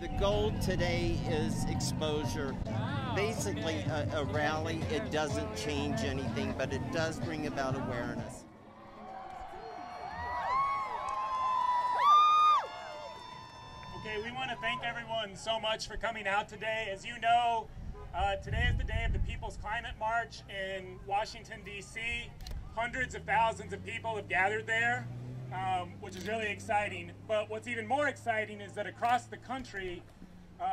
The goal today is exposure. Basically, a rally, it doesn't change anything, but it does bring about awareness. Okay, we want to thank everyone so much for coming out today. As you know, today is the day of the People's Climate March in Washington, D.C. Hundreds of thousands of people have gathered there, which is really exciting. But what's even more exciting is that across the country,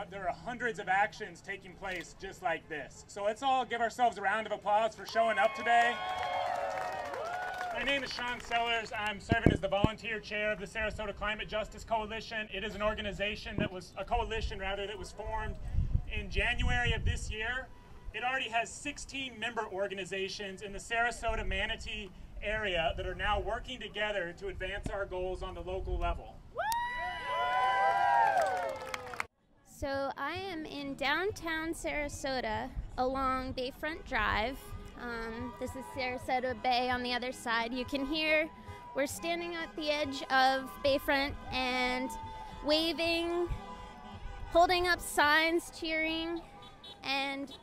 there are hundreds of actions taking place just like this. So let's all give ourselves a round of applause for showing up today. My name is Sean Sellers. I'm serving as the volunteer chair of the Sarasota Climate Justice Coalition. It is an organization that was, a coalition rather, that was formed in January of this year. It already has 16 member organizations in the Sarasota Manatee area that are now working together to advance our goals on the local level. So I am in downtown Sarasota along Bayfront Drive. This is Sarasota Bay on the other side. You can hear we're standing at the edge of Bayfront and waving, holding up signs, cheering, and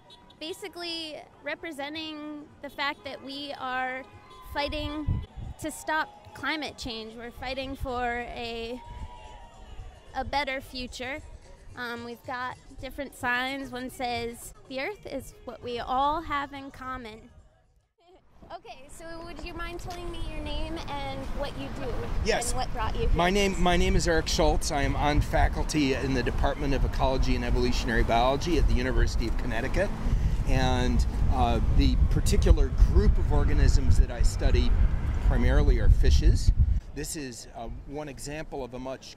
basically representing the fact that we are fighting to stop climate change. We're fighting for a better future. We've got different signs. One says, "The earth is what we all have in common." Okay, so would you mind telling me your name and what you do? Yes. And what brought you here? My name is Eric Schultz. I am on faculty in the Department of Ecology and Evolutionary Biology at the University of Connecticut. And the particular group of organisms that I study primarily are fishes. This is one example of a much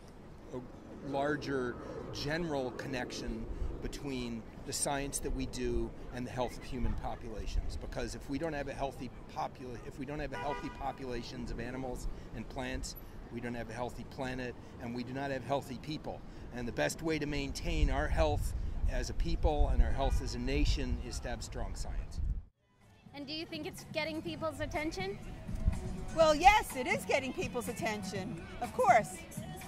larger general connection between the science that we do and the health of human populations. Because if we don't have healthy populations of animals and plants, we don't have a healthy planet, and we do not have healthy people. And the best way to maintain our health as a people and our health as a nation is to have strong science. And do you think it's getting people's attention? Well, yes, it is getting people's attention, of course.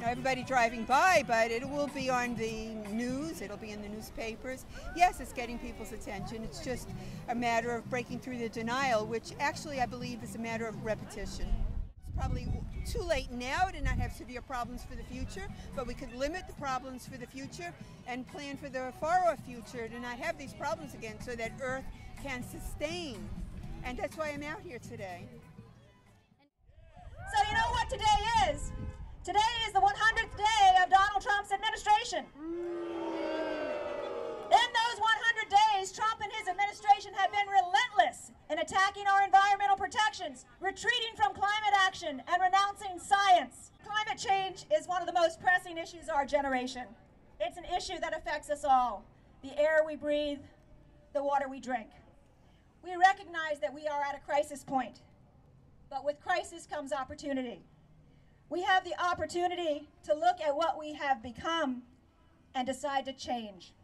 Everybody driving by, but it will be on the news, it'll be in the newspapers. Yes, it's getting people's attention. It's just a matter of breaking through the denial, which actually I believe is a matter of repetition. It's probably too late now to not have severe problems for the future, but we could limit the problems for the future and plan for the far-off future to not have these problems again so that Earth can sustain. And that's why I'm out here today. So you know what today is? Today is the 100th day of Donald Trump's administration. In those 100 days, Trump and his administration have been relentless in attacking our environmental protections, retreating from climate action, and renouncing science. Climate change is one of the most pressing issues of our generation. It's an issue that affects us all. The air we breathe, the water we drink. We recognize that we are at a crisis point, but with crisis comes opportunity. We have the opportunity to look at what we have become and decide to change.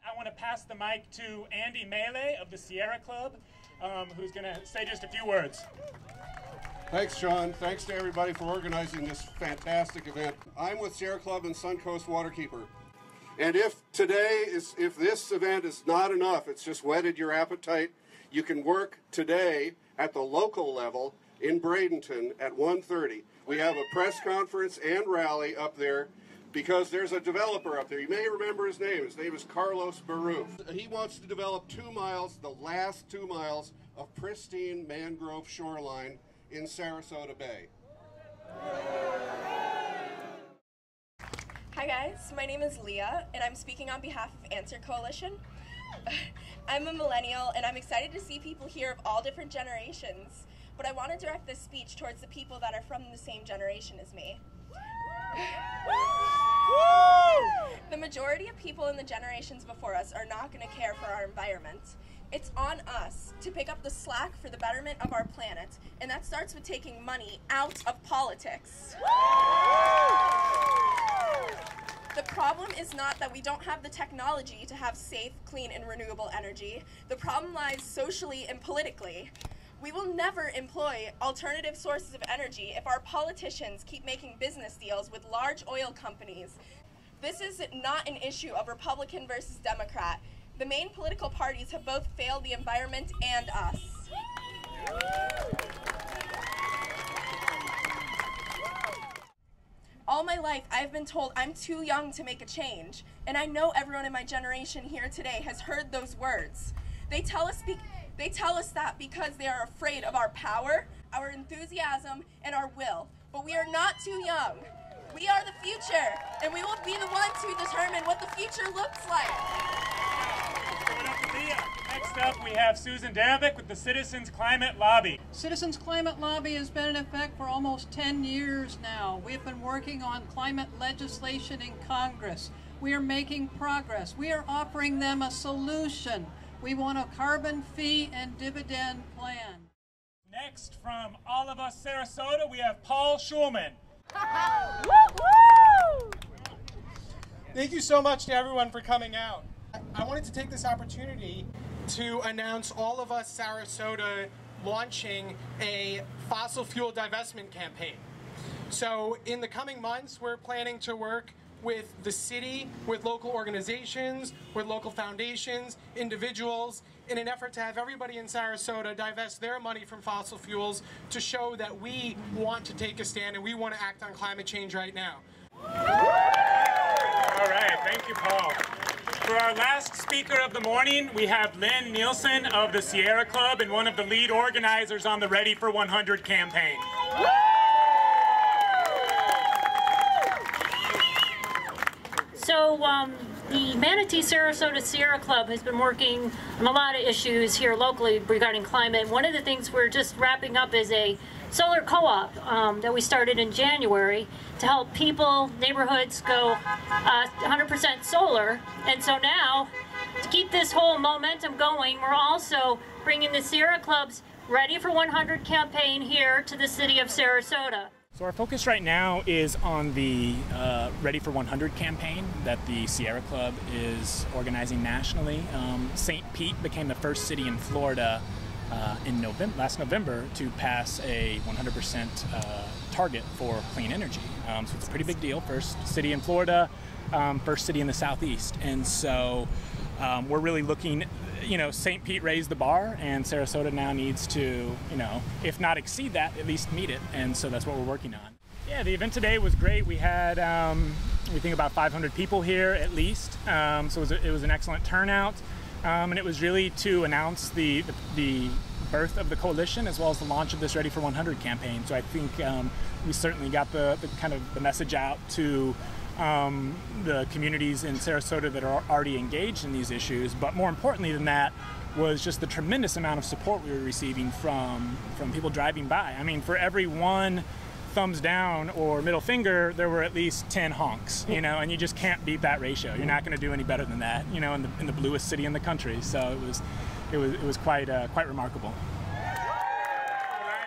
I want to pass the mic to Andy Melee of the Sierra Club, who's going to say just a few words. Thanks, Sean. Thanks to everybody for organizing this fantastic event. I'm with Sierra Club and Suncoast Waterkeeper. And if this event is not enough, it's just whetted your appetite, you can work today at the local level in Bradenton at 1:30. We have a press conference and rally up there because there's a developer up there. You may remember his name. His name is Carlos Baruf. He wants to develop 2 miles, the last 2 miles of pristine mangrove shoreline in Sarasota Bay. Hi guys, my name is Leah and I'm speaking on behalf of Answer Coalition. I'm a millennial and I'm excited to see people here of all different generations, but I want to direct this speech towards the people that are from the same generation as me. The majority of people in the generations before us are not going to care for our environment. It's on us to pick up the slack for the betterment of our planet, and that starts with taking money out of politics. The problem is not that we don't have the technology to have safe, clean, and renewable energy. The problem lies socially and politically. We will never employ alternative sources of energy if our politicians keep making business deals with large oil companies. This is not an issue of Republican versus Democrat. The main political parties have both failed the environment and us. All my life, I've been told I'm too young to make a change, and I know everyone in my generation here today has heard those words. They tell us that because they are afraid of our power, our enthusiasm, and our will. But we are not too young. We are the future, and we will be the ones who determine what the future looks like. Give it up to Leah. Next up, we have Susan Davick with the Citizens Climate Lobby. Citizens Climate Lobby has been in effect for almost 10 years now. We've been working on climate legislation in Congress. We are making progress. We are offering them a solution. We want a carbon fee and dividend plan. Next, from All of Us Sarasota, we have Paul Schulman. Thank you so much to everyone for coming out. I wanted to take this opportunity to announce All of Us Sarasota launching a fossil fuel divestment campaign. So in the coming months, we're planning to work with the city, with local organizations, with local foundations, individuals, in an effort to have everybody in Sarasota divest their money from fossil fuels to show that we want to take a stand and we want to act on climate change right now. All right, thank you, Paul. For our last speaker of the morning, we have Lynn Nielsen of the Sierra Club and one of the lead organizers on the Ready for 100 campaign. So the Manatee Sarasota Sierra Club has been working on a lot of issues here locally regarding climate. One of the things we're just wrapping up is a solar co-op that we started in January to help people, neighborhoods go 100% solar. And so now, to keep this whole momentum going, we're also bringing the Sierra Club's Ready for 100 campaign here to the city of Sarasota. So our focus right now is on the Ready for 100 campaign that the Sierra Club is organizing nationally. St. Pete became the first city in Florida in last November to pass a 100% target for clean energy. So it's a pretty big deal. First city in Florida, first city in the Southeast. And so we're really looking, St. Pete raised the bar, and Sarasota now needs to, if not exceed that, at least meet it. And so that's what we're working on. Yeah, the event today was great. We had, we think about 500 people here at least. So it was an excellent turnout. And it was really to announce the birth of the coalition as well as the launch of this Ready for 100 campaign. So I think we certainly got the kind of the message out to the communities in Sarasota that are already engaged in these issues, but more importantly than that was just the tremendous amount of support we were receiving from people driving by. I mean, for every one thumbs down or middle finger, there were at least 10 honks, and you just can't beat that ratio. You're not going to do any better than that, in the bluest city in the country. So it was quite remarkable.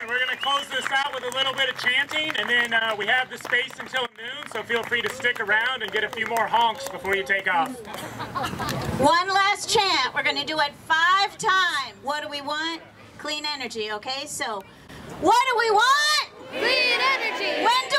We're going to close this out with a little bit of chanting, and then we have the space until noon, so feel free to stick around and get a few more honks before you take off. One last chant. We're going to do it 5 times. What do we want? Clean energy, okay? So, what do we want? Clean energy! When do